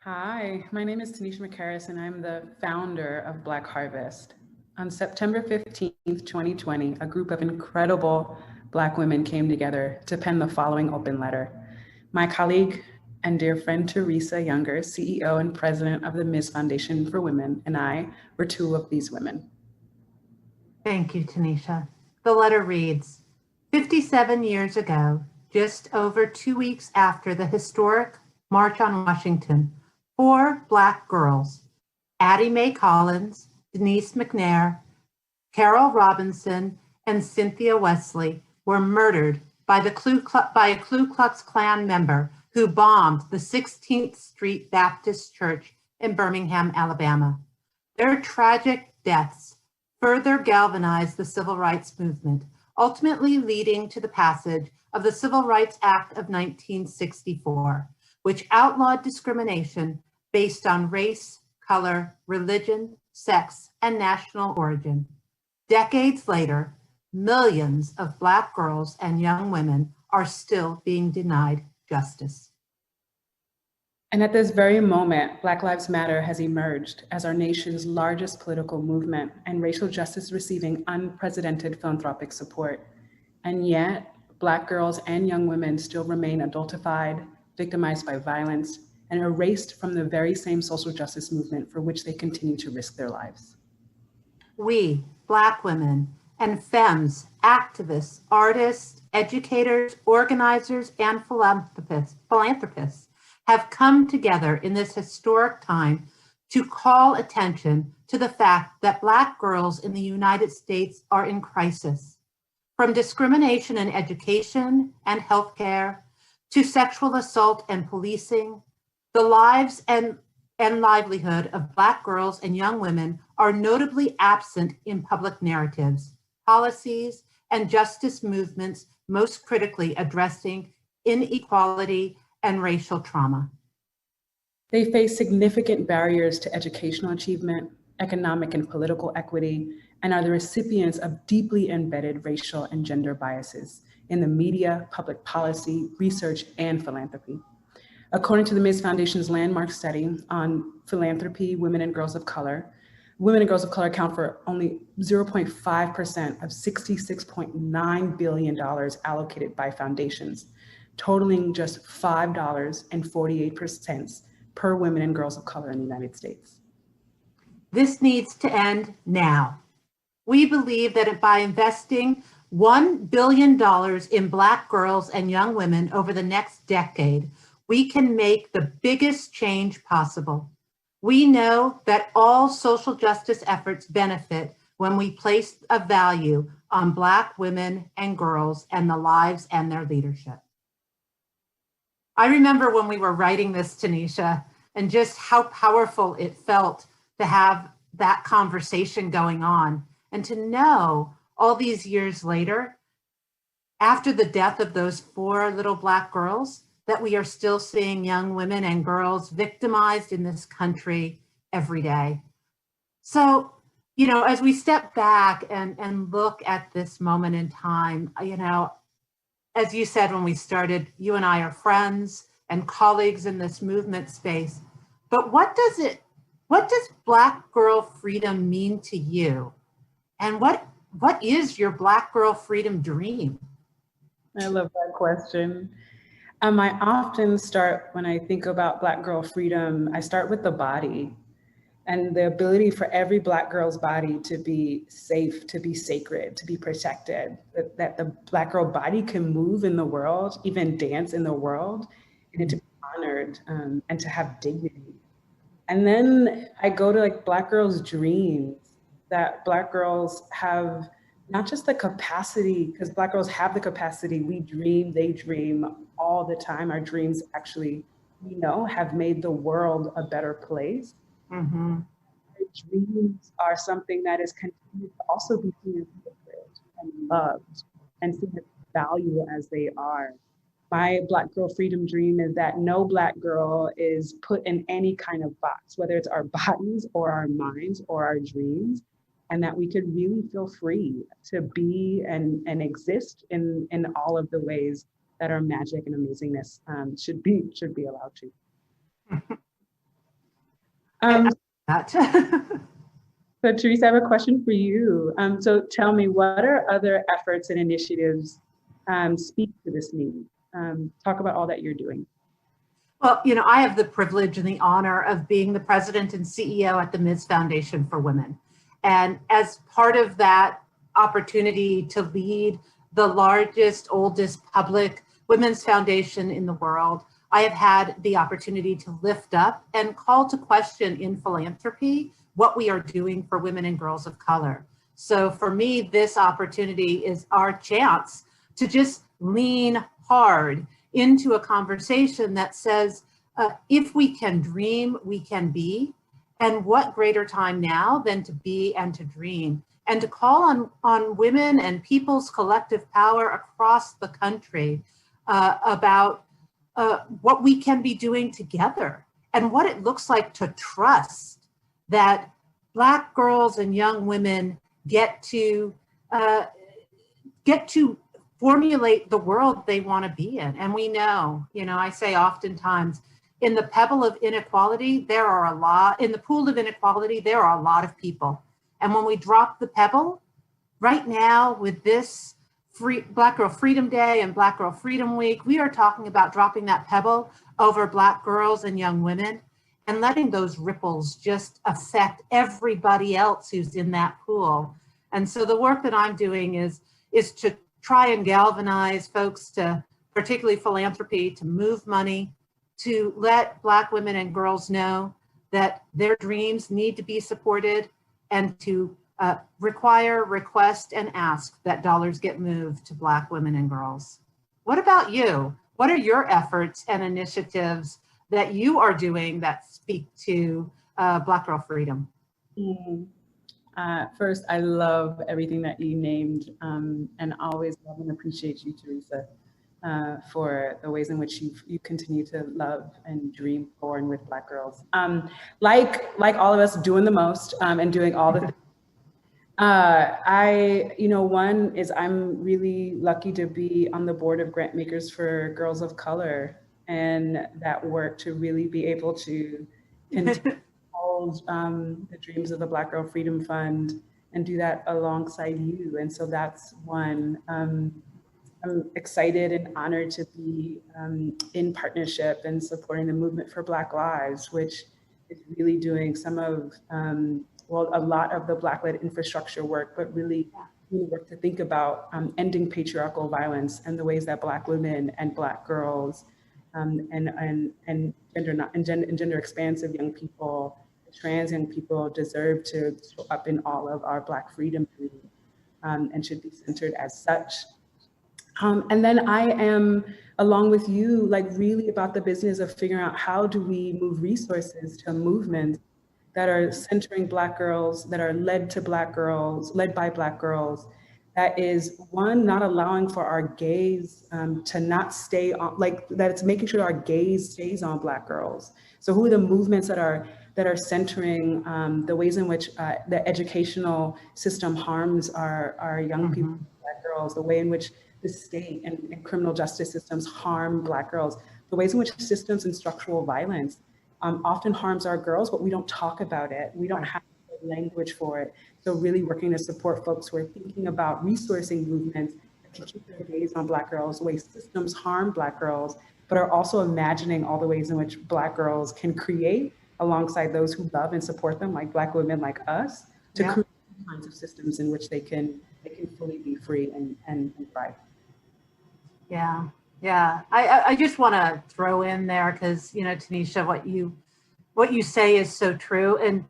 Hi, my name is Tynesha McHarris, and I'm the founder of Black Harvest. On September 15th, 2020, a group of incredible Black women came together to pen the following open letter. My colleague and dear friend Teresa Younger, CEO and president of the Ms. Foundation for Women, and I were two of these women. Thank you, Tynesha. The letter reads, 57 years ago, just over 2 weeks after the historic March on Washington, 4 Black girls, Addie Mae Collins, Denise McNair, Carol Robinson, and Cynthia Wesley, were murdered by a Ku Klux Klan member who bombed the 16th Street Baptist Church in Birmingham, Alabama. Their tragic deaths further galvanized the civil rights movement, ultimately leading to the passage of the Civil Rights Act of 1964, which outlawed discrimination based on race, color, religion, sex, and national origin. Decades later, millions of Black girls and young women are still being denied justice. And at this very moment, Black Lives Matter has emerged as our nation's largest political movement and racial justice receiving unprecedented philanthropic support. And yet, Black girls and young women still remain adultified, victimized by violence, and erased from the very same social justice movement for which they continue to risk their lives. We, Black women, and femmes, activists, artists, educators, organizers, and philanthropists have come together in this historic time to call attention to the fact that Black girls in the United States are in crisis. From discrimination in education and healthcare to sexual assault and policing, the lives and livelihood of Black girls and young women are notably absent in public narratives, policies, and justice movements, most critically addressing inequality and racial trauma. They face significant barriers to educational achievement, economic and political equity, and are the recipients of deeply embedded racial and gender biases in the media, public policy, research, and philanthropy. According to the Ms. Foundation's landmark study on philanthropy, women and girls of color account for only 0.5% of $66.9 billion allocated by foundations, totaling just $5.48 per women and girls of color in the United States. This needs to end now. We believe that by investing $1 billion in Black girls and young women over the next decade, we can make the biggest change possible. We know that all social justice efforts benefit when we place a value on Black women and girls and the lives and their leadership. I remember when we were writing this, Tynesha, and just how powerful it felt to have that conversation going on and to know all these years later, after the death of those 4 little Black girls, that we are still seeing young women and girls victimized in this country every day. So, as we step back and look at this moment in time, as you said when we started, you and I are friends and colleagues in this movement space, but what does Black girl freedom mean to you? And what is your Black girl freedom dream? I love that question. I often start, when I think about Black girl freedom, I start with the body and the ability for every Black girl's body to be safe, to be sacred, to be protected, that the Black girl body can move in the world, even dance in the world, and to be honored and to have dignity. And then I go to Black girls' dreams, that Black girls have not just the capacity, because Black girls have the capacity, we dream, they dream all the time. Our dreams actually, have made the world a better place. Mm-hmm. Our dreams are something that is continued to also be seen as sacred and loved and seen as value as they are. My Black girl freedom dream is that no Black girl is put in any kind of box, whether it's our bodies or our minds or our dreams, and that we could really feel free to be and exist in all of the ways that our magic and amazingness should be allowed to. Um, That. so Teresa, I have a question for you. So tell me, what are other efforts and initiatives speak to this need? Talk about all that you're doing. Well, I have the privilege and the honor of being the president and CEO at the Ms. Foundation for Women. And as part of that opportunity to lead the largest, oldest public women's foundation in the world, I have had the opportunity to lift up and call to question in philanthropy what we are doing for women and girls of color. So for me, this opportunity is our chance to just lean hard into a conversation that says, if we can dream, we can be. And what greater time now than to be and to dream, and to call on women and people's collective power across the country about what we can be doing together and what it looks like to trust that Black girls and young women get to formulate the world they want to be in. And we know, I say oftentimes, in the pebble of inequality, in the pool of inequality, there are a lot of people. And when we drop the pebble, right now with this Black Girl Freedom Day and Black Girl Freedom Week, we are talking about dropping that pebble over Black girls and young women and letting those ripples just affect everybody else who's in that pool. And so the work that I'm doing is to try and galvanize folks to, particularly philanthropy, to move money, to let Black women and girls know that their dreams need to be supported, and to require, request, and ask that dollars get moved to Black women and girls. What about you? What are your efforts and initiatives that you are doing that speak to Black girl freedom? First, I love everything that you named, and always love and appreciate you, Teresa, for the ways in which you continue to love and dream for and with Black girls. Like all of us, doing the most and doing all the things. One is I'm really lucky to be on the board of grant makers for girls of color, and that work to really be able to continue the dreams of the Black Girl Freedom Fund and do that alongside you. And so that's one. I'm excited and honored to be in partnership and supporting the Movement for Black Lives, which is really doing some of, a lot of the Black-led infrastructure work, but really work to think about ending patriarchal violence and the ways that Black women and Black girls and gender expansive young people, trans young people deserve to show up in all of our Black freedom and should be centered as such. And then I am, along with you, really about the business of figuring out how do we move resources to movements that are centering Black girls, that are led by Black girls, that is, one, not allowing for our gaze to not stay on, that it's making sure our gaze stays on Black girls. So who are the movements that are centering the ways in which the educational system harms our young people, Black girls, the way in which the state and criminal justice systems harm Black girls, the ways in which systems and structural violence often harms our girls, but we don't talk about it. We don't have language for it. So really working to support folks who are thinking about resourcing movements that can keep their gaze on Black girls, the way systems harm Black girls, but are also imagining all the ways in which Black girls can create alongside those who love and support them, like Black women like us, to create kinds of systems in which they can fully be free and thrive. Yeah. I just want to throw in there, because, Tynesha, what you say is so true. And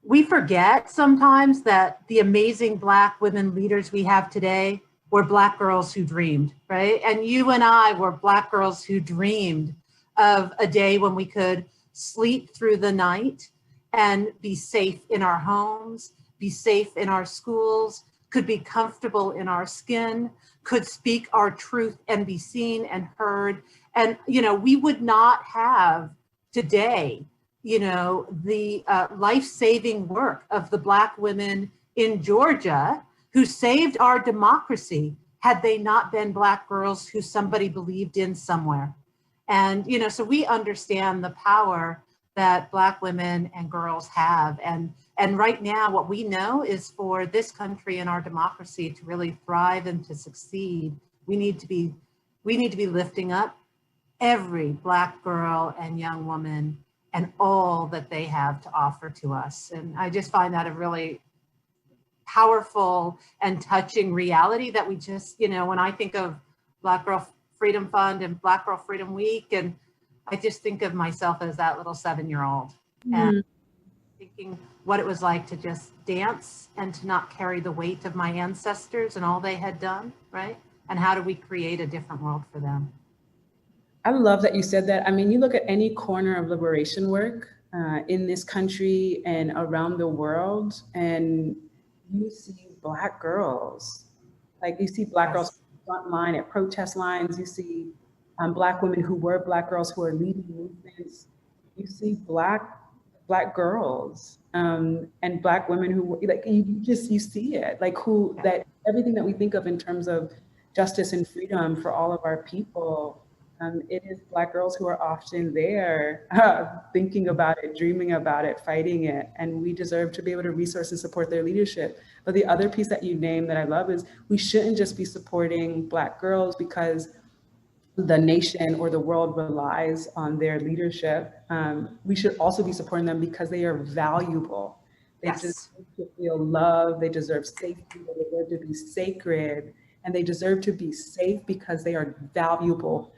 we forget sometimes that the amazing Black women leaders we have today were Black girls who dreamed, right? And you and I were Black girls who dreamed of a day when we could sleep through the night and be safe in our homes, be safe in our schools, could be comfortable in our skin, could speak our truth and be seen and heard. And, we would not have today, the life-saving work of the Black women in Georgia who saved our democracy had they not been Black girls who somebody believed in somewhere. And, so we understand the power that Black women and girls have. And right now, what we know is for this country and our democracy to really thrive and to succeed, we need to be lifting up every Black girl and young woman and all that they have to offer to us. And I just find that a really powerful and touching reality that we just, when I think of Black Girl Freedom Fund and Black Girl Freedom Week, and I just think of myself as that little 7-year-old and thinking what it was like to just dance and to not carry the weight of my ancestors and all they had done, right? And how do we create a different world for them? I love that you said that. I mean, you look at any corner of liberation work in this country and around the world, and you see Black girls. Like you see Black girls front line at protest lines. You see Black women who were Black girls who are leading movements. You see Black girls and Black women who, like, you see it, like that everything that we think of in terms of justice and freedom for all of our people. It is Black girls who are often there thinking about it, dreaming about it, fighting it, and we deserve to be able to resource and support their leadership. But the other piece that you named that I love is we shouldn't just be supporting Black girls because the nation or the world relies on their leadership. We should also be supporting them because they are valuable. They deserve to feel love, they deserve safety, they deserve to be sacred, and they deserve to be safe because they are valuable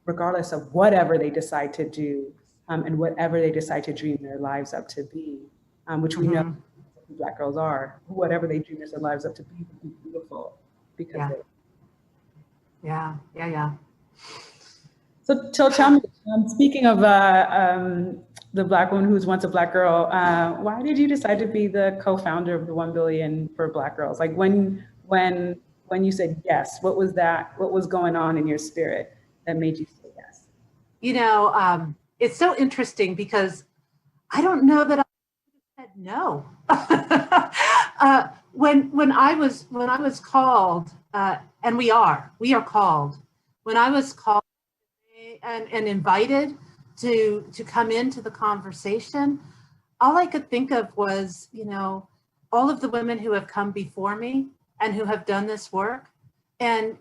regardless of whatever they decide to do and whatever they decide to dream their lives up to be, which we know Black girls are. Whatever they dream their lives up to be beautiful because yeah. So tell me, speaking of the Black woman who was once a Black girl, why did you decide to be the co-founder of the 1 Billion for Black Girls? Like when you said yes, what was going on in your spirit that made you say yes? It's so interesting because I don't know that I said no. When I was called, and we are called. When I was called and invited to come into the conversation, all I could think of was, all of the women who have come before me and who have done this work, and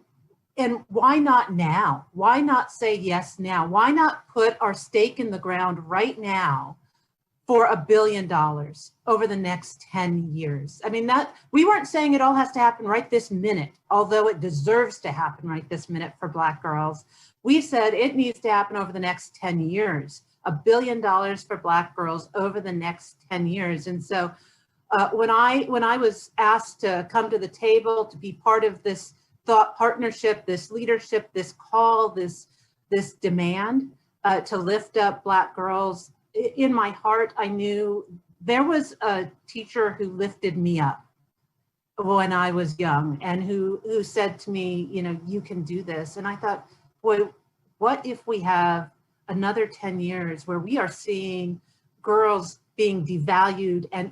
why not now? Why not say yes now? Why not put our stake in the ground right now for $1 billion over the next 10 years? I mean, that we weren't saying it all has to happen right this minute, although it deserves to happen right this minute for Black girls. We said it needs to happen over the next 10 years, $1 billion for Black girls over the next 10 years. And so when I was asked to come to the table to be part of this thought partnership, this leadership, this call, this demand to lift up Black girls, in my heart, I knew there was a teacher who lifted me up when I was young and who said to me, you can do this. And I thought, boy, what if we have another 10 years where we are seeing girls being devalued and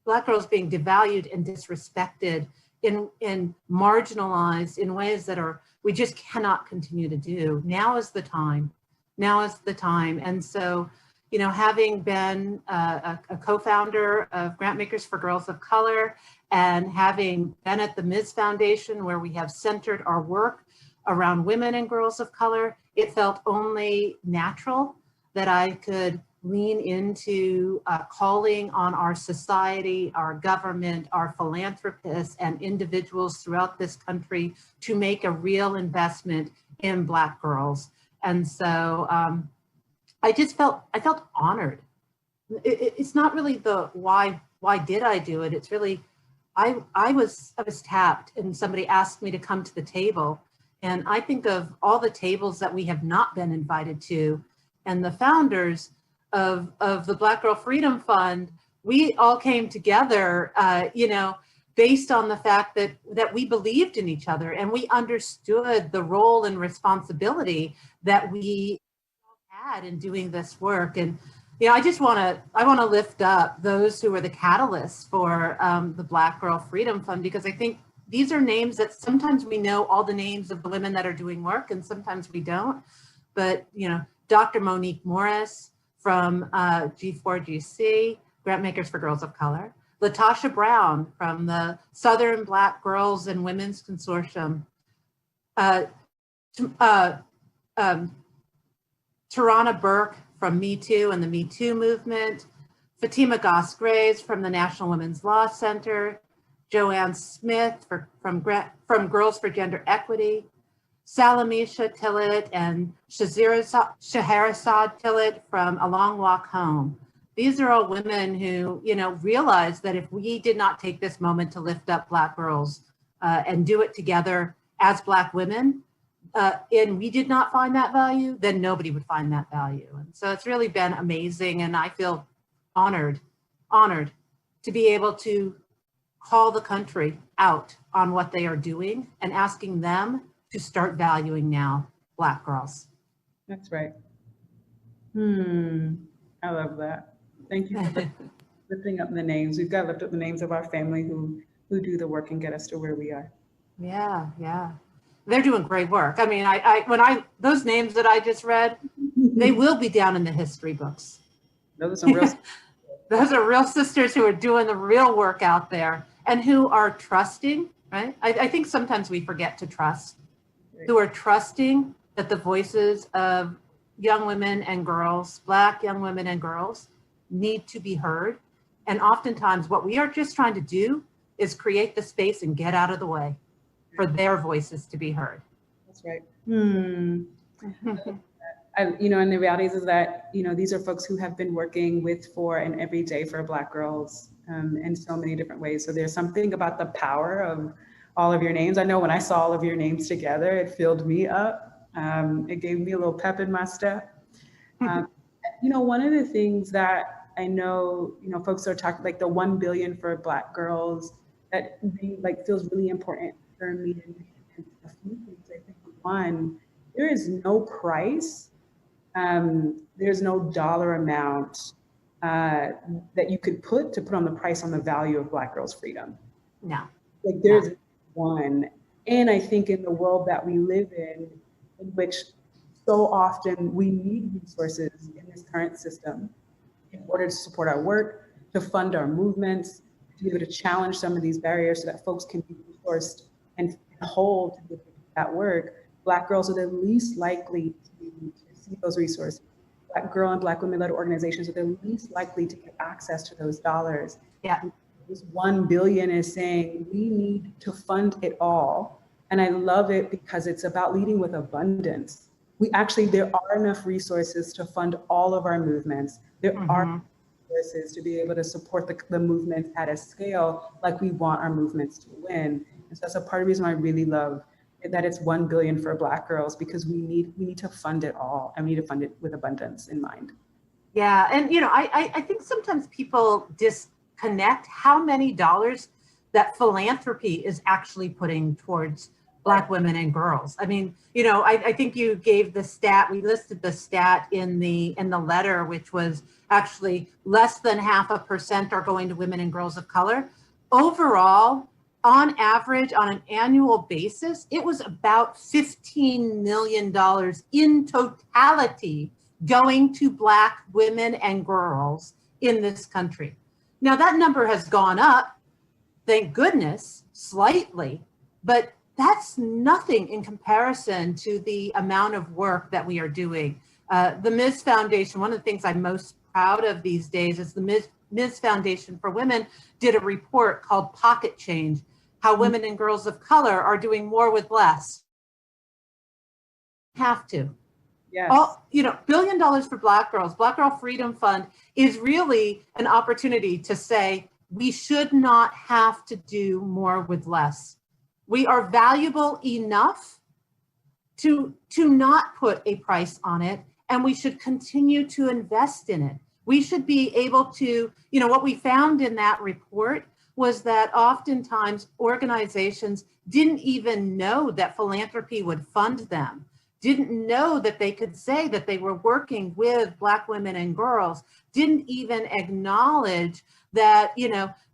Black girls being devalued and disrespected in marginalized in ways that we just cannot continue to do. Now is the time. And so, having been a co-founder of Grantmakers for Girls of Color and having been at the Ms. Foundation, where we have centered our work around women and girls of color, it felt only natural that I could lean into calling on our society, our government, our philanthropists, and individuals throughout this country to make a real investment in Black girls. And so I felt honored. It's not really the why did I do it? It's really, I was tapped and somebody asked me to come to the table. And I think of all the tables that we have not been invited to, and the founders of the Black Girl Freedom Fund, we all came together, based on the fact that we believed in each other and we understood the role and responsibility that we had in doing this work. And I want to lift up those who were the catalysts for the Black Girl Freedom Fund, because I think these are names that sometimes we know all the names of the women that are doing work and sometimes we don't. But Dr. Monique Morris from G4GC, Grantmakers for Girls of Color. Latasha Brown from the Southern Black Girls and Women's Consortium. Tarana Burke from Me Too and the Me Too movement. Fatima Goss-Graves from the National Women's Law Center. Joanne Smith from Girls for Gender Equity. Salamisha Tillett and Scheherazade Tillett from A Long Walk Home. These are all women who, realized that if we did not take this moment to lift up Black girls and do it together as Black women, and we did not find that value, then nobody would find that value. And so it's really been amazing, and I feel honored to be able to call the country out on what they are doing and asking them to start valuing now Black girls. That's right. I love that. Thank you for lifting up the names. We've got to lift up the names of our family who do the work and get us to where we are. Yeah. They're doing great work. I mean, those names that I just read, they will be down in the history books. Those are some real Those are real sisters who are doing the real work out there and who are trusting, right? I think sometimes we forget to trust, who are trusting that the voices of young women and girls, Black young women and girls, need to be heard. And oftentimes what we are just trying to do is create the space and get out of the way for their voices to be heard. That's right. And the reality is that, these are folks who have been working with, for, and every day for Black girls in so many different ways. So there's something about the power of all of your names. I know when I saw all of your names together, it filled me up. It gave me a little pep in my step. One of the things that I know, folks are talking, like the 1 billion for Black girls, that feels really important for me. And a few things, I think. One, there is no price. There's no dollar amount that you could put on the price on the value of Black girls' freedom. No. There's one. And I think in the world that we live in which so often we need resources in this current system in order to support our work, to fund our movements, to be able to challenge some of these barriers so that folks can be resourced and whole to do that work. Black girls are the least likely to receive those resources. Black girl and Black women-led organizations are the least likely to get access to those dollars. Yeah. This 1 billion is saying we need to fund it all. And I love it because it's about leading with abundance. There are enough resources to fund all of our movements. There are resources to be able to support the movement at a scale like we want our movements to win. And so that's a part of the reason why I really love that it's 1 billion for Black girls, because we need to fund it all, and we need to fund it with abundance in mind. Yeah, and I think sometimes people disconnect how many dollars that philanthropy is actually putting towards Black women and girls. I mean, I think you gave the stat, we listed the stat in the letter, which was actually less than 0.5% are going to women and girls of color. Overall, on average, on an annual basis, it was about $15 million in totality going to Black women and girls in this country. Now that number has gone up, thank goodness, slightly, but that's nothing in comparison to the amount of work that we are doing. The Ms. Foundation, one of the things I'm most proud of these days is the Ms. Foundation for Women did a report called Pocket Change, how women and girls of color are doing more with less. Have to. Yes. $1 billion for Black girls, Black Girl Freedom Fund is really an opportunity to say we should not have to do more with less. We are valuable enough to not put a price on it, and we should continue to invest in it. We should be able to, what we found in that report was that oftentimes organizations didn't even know that philanthropy would fund them, didn't know that they could say that they were working with Black women and girls, didn't even acknowledge that,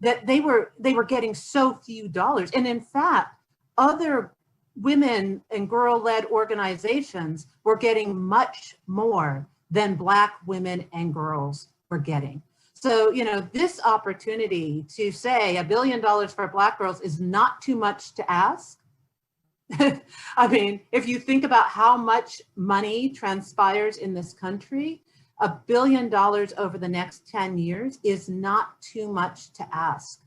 that they were getting so few dollars. And in fact, other women and girl-led organizations were getting much more than Black women and girls were getting. So, you know, this opportunity to say $1 billion for Black girls is not too much to ask. I mean, if you think about how much money transpires in this country, $1 billion over the next 10 years is not too much to ask.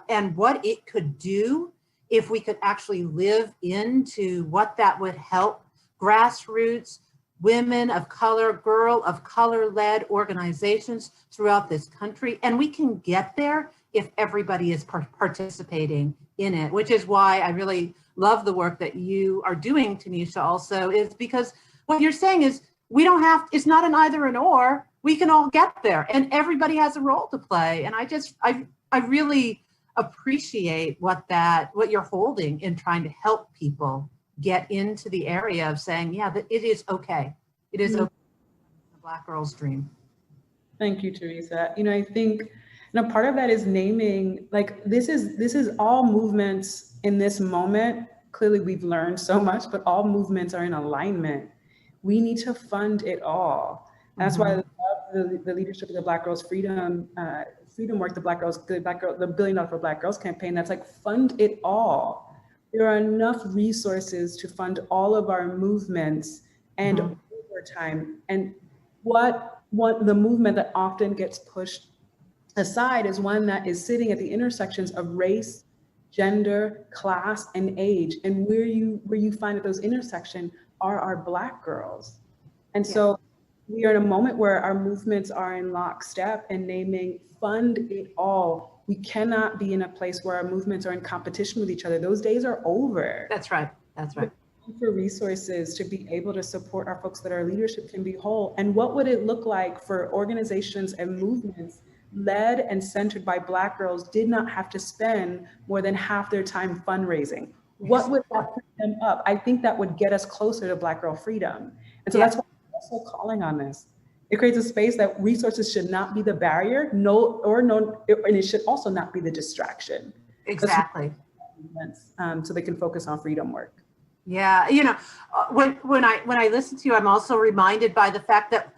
And what it could do if we could actually live into what that would help grassroots, women of color, girl of color-led organizations throughout this country. And we can get there if everybody is participating in it, which is why I really love the work that you are doing, Tynesha, also, is because what you're saying is we don't have, it's not an either an or, we can all get there and everybody has a role to play. And I really appreciate what you're holding in trying to help people get into the area of saying, yeah, that it is okay. It is okay. The Black girl's dream. Thank you, Teresa. You know, I think, you know, part of that is naming, like, this is all movements in this moment. Clearly we've learned so much, but all movements are in alignment. We need to fund it all. That's why I love the leadership of the Black Girls Freedom work, the $1 billion for Black Girls campaign. That's like, fund it all. There are enough resources to fund all of our movements and over time. And what the movement that often gets pushed aside is one that is sitting at the intersections of race, gender, class, and age. And where you find at those intersections are our Black girls. And so we are in a moment where our movements are in lockstep and naming, fund it all. We cannot be in a place where our movements are in competition with each other. Those days are over. That's right. That's right. For resources to be able to support our folks that our leadership can be whole. And what would it look like for organizations and movements led and centered by Black girls did not have to spend more than half their time fundraising? What would that put them up? I think that would get us closer to Black girl freedom. And so that's why I'm also calling on this. It creates a space that resources should not be the barrier, and it should also not be the distraction. Exactly. So they can focus on freedom work. Yeah, you know, when I listen to you, I'm also reminded by the fact that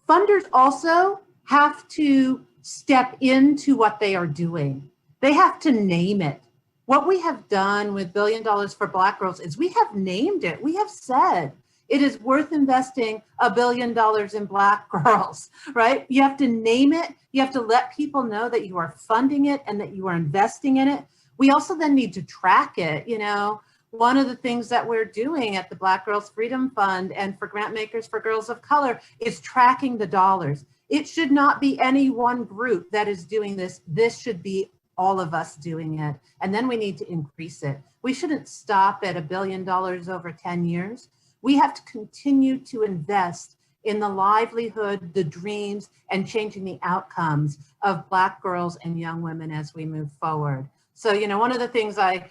funders also have to step into what they are doing. They have to name it. What we have done with $1 billion for Black girls is we have named it. We have said it is worth investing $1 billion in Black girls, right? You have to name it. You have to let people know that you are funding it and that you are investing in it. We also then need to track it. You know, one of the things that we're doing at the Black Girls Freedom Fund and for Grant Makers for Girls of Color is tracking the dollars. It should not be any one group that is doing this. This should be all of us doing it. And then we need to increase it. We shouldn't stop at $1 billion over 10 years. We have to continue to invest in the livelihood, the dreams, and changing the outcomes of Black girls and young women as we move forward. So, you know, one of the things I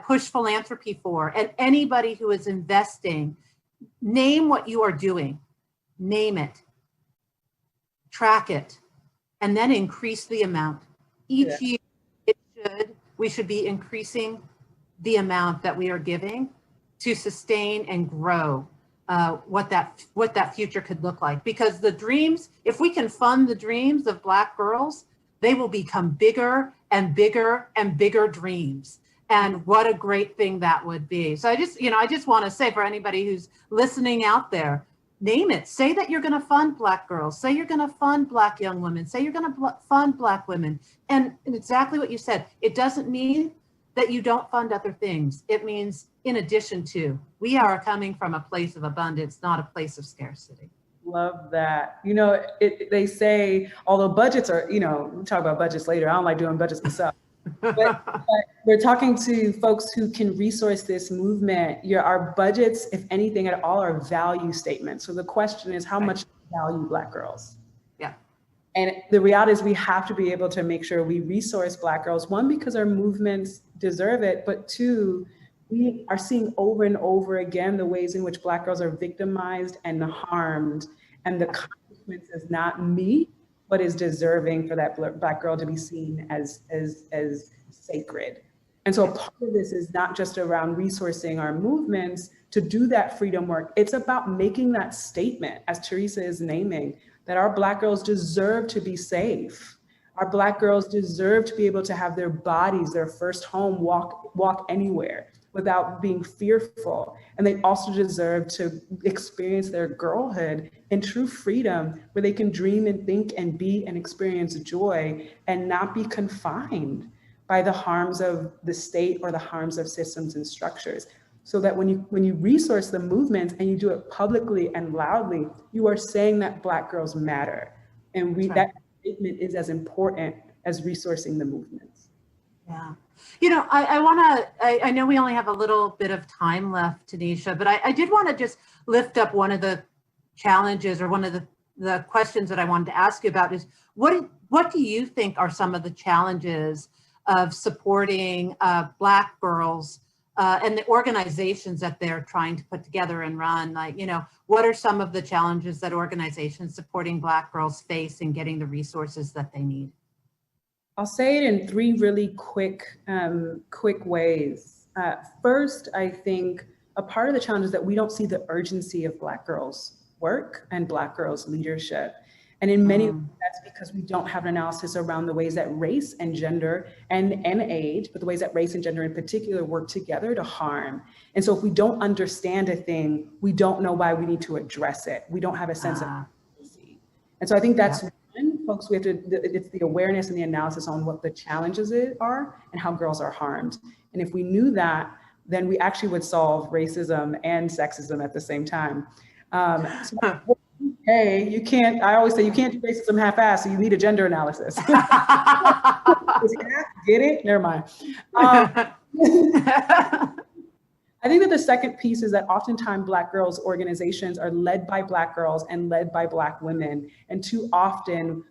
push philanthropy for, and anybody who is investing, name what you are doing, name it, track it, and then increase the amount. Each year we should be increasing the amount that we are giving to sustain and grow what that future could look like. Because the dreams, if we can fund the dreams of Black girls, they will become bigger and bigger and bigger dreams. And what a great thing that would be. So I just want to say, for anybody who's listening out there, name it. Say that you're going to fund Black girls. Say you're going to fund Black young women. Say you're going to fund Black women. And exactly what you said, it doesn't mean that you don't fund other things. It means in addition to, we are coming from a place of abundance, not a place of scarcity. Love that. You know, they say, although budgets are, you know, we'll talk about budgets later. I don't like doing budgets myself. But we're talking to folks who can resource this movement. Our budgets, if anything at all, are value statements. So the question is, how much value Black girls? Yeah. And the reality is we have to be able to make sure we resource Black girls, one, because our movements deserve it, but two, we are seeing over and over again the ways in which Black girls are victimized and harmed. And the consequence is not me, but is deserving for that Black girl to be seen as sacred. And so part of this is not just around resourcing our movements to do that freedom work. It's about making that statement, as Teresa is naming, that our Black girls deserve to be safe. Our Black girls deserve to be able to have their bodies, their first home, walk anywhere without being fearful. And they also deserve to experience their girlhood in true freedom, where they can dream and think and be and experience joy and not be confined by the harms of the state or the harms of systems and structures. So that when you resource the movement and you do it publicly and loudly, you are saying that Black girls matter. And that statement is as important as resourcing the movements. Yeah. You know, I know we only have a little bit of time left, Tynesha, but I did want to just lift up one of the challenges, or one of the questions that I wanted to ask you about is, what do you think are some of the challenges of supporting Black girls and the organizations that they're trying to put together and run? Like, you know, what are some of the challenges that organizations supporting Black girls face in getting the resources that they need? I'll say it in three really quick ways. First, I think a part of the challenge is that we don't see the urgency of Black girls' work and Black girls' leadership. And in many ways, that's because we don't have an analysis around the ways that race and gender and age, but the ways that race and gender in particular work together to harm. And so if we don't understand a thing, we don't know why we need to address it. We don't have a sense of urgency. And so I think that's one, folks, it's the awareness and the analysis on what the challenges are and how girls are harmed. And if we knew that, then we actually would solve racism and sexism at the same time. Hey, you can't, I always say you can't do racism half-assed, so you need a gender analysis. Get it? Never mind. I think that the second piece is that oftentimes Black girls organizations are led by Black girls and led by Black women. And too often,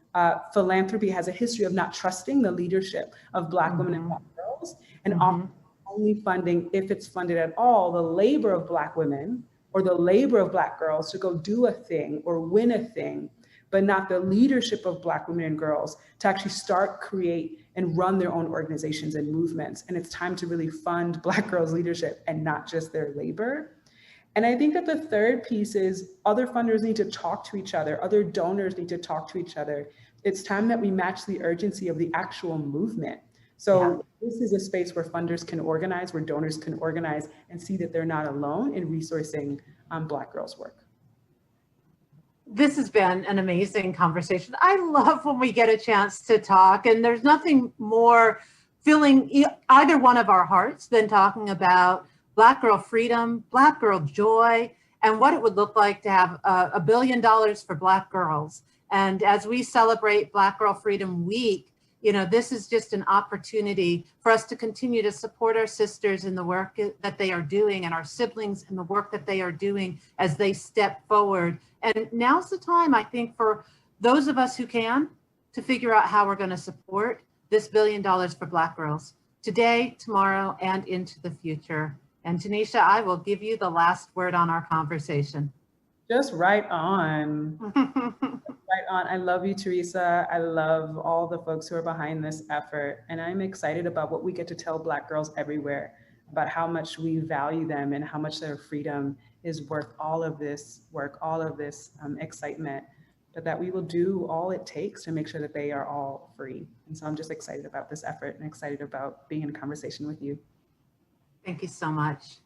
philanthropy has a history of not trusting the leadership of Black women and Black girls, and often only funding, if it's funded at all, the labor of Black women or the labor of Black girls to go do a thing or win a thing, but not the leadership of Black women and girls to actually start, create, and run their own organizations and movements. And it's time to really fund Black girls' leadership and not just their labor. And I think that the third piece is other funders need to talk to each other, other donors need to talk to each other. It's time that we match the urgency of the actual movement. So this is a space where funders can organize, where donors can organize and see that they're not alone in resourcing Black girls' work. This has been an amazing conversation. I love when we get a chance to talk, and there's nothing more filling either one of our hearts than talking about Black girl freedom, Black girl joy, and what it would look like to have $1 billion for Black girls. And as we celebrate Black Girl Freedom Week, you know, this is just an opportunity for us to continue to support our sisters in the work that they are doing, and our siblings in the work that they are doing as they step forward. And now's the time, I think, for those of us who can, to figure out how we're going to support this $1 billion for Black girls today, tomorrow, and into the future. And Tynesha, I will give you the last word on our conversation. Just right on. Right on. I love you, Teresa. I love all the folks who are behind this effort. And I'm excited about what we get to tell Black girls everywhere about how much we value them and how much their freedom is worth all of this work, all of this excitement, but that we will do all it takes to make sure that they are all free. And so I'm just excited about this effort and excited about being in conversation with you. Thank you so much.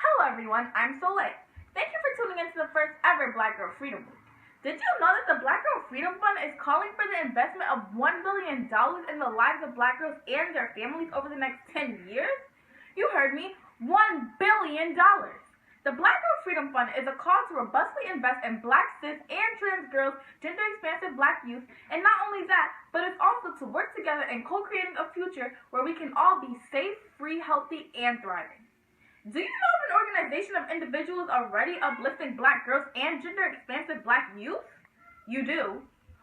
Hello everyone, I'm Soleil. Thank you for tuning into the first ever Black Girl Freedom Week. Did you know that the Black Girl Freedom Fund is calling for the investment of $1 billion in the lives of Black girls and their families over the next 10 years? You heard me, $1 billion. The Black Girl Freedom Fund is a call to robustly invest in Black, cis, and trans girls, gender-expansive Black youth, and not only that, but it's also to work together in co-creating a future where we can all be safe, free, healthy, and thriving. Do you know of an organization of individuals already uplifting Black girls and gender-expansive Black youth? You do?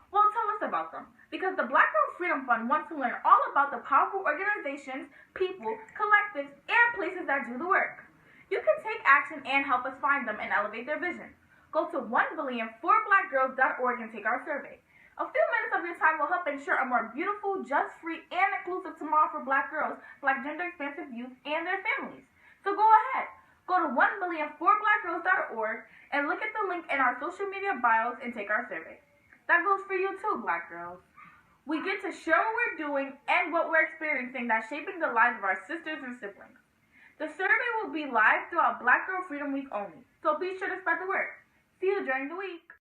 Well, tell us about them, because the Black Girl Freedom Fund wants to learn all about the powerful organizations, people, collectives, and places that do the work. You can take action and help us find them and elevate their vision. Go to 1billionforblackgirls.org and take our survey. A few minutes of your time will help ensure a more beautiful, just, free, and inclusive tomorrow for Black girls, Black gender-expansive youth, and their families. So go ahead. Go to 1billionforblackgirls.org and look at the link in our social media bios and take our survey. That goes for you too, Black girls. We get to share what we're doing and what we're experiencing that's shaping the lives of our sisters and siblings. The survey will be live throughout Black Girl Freedom Week only, so be sure to spread the word. See you during the week.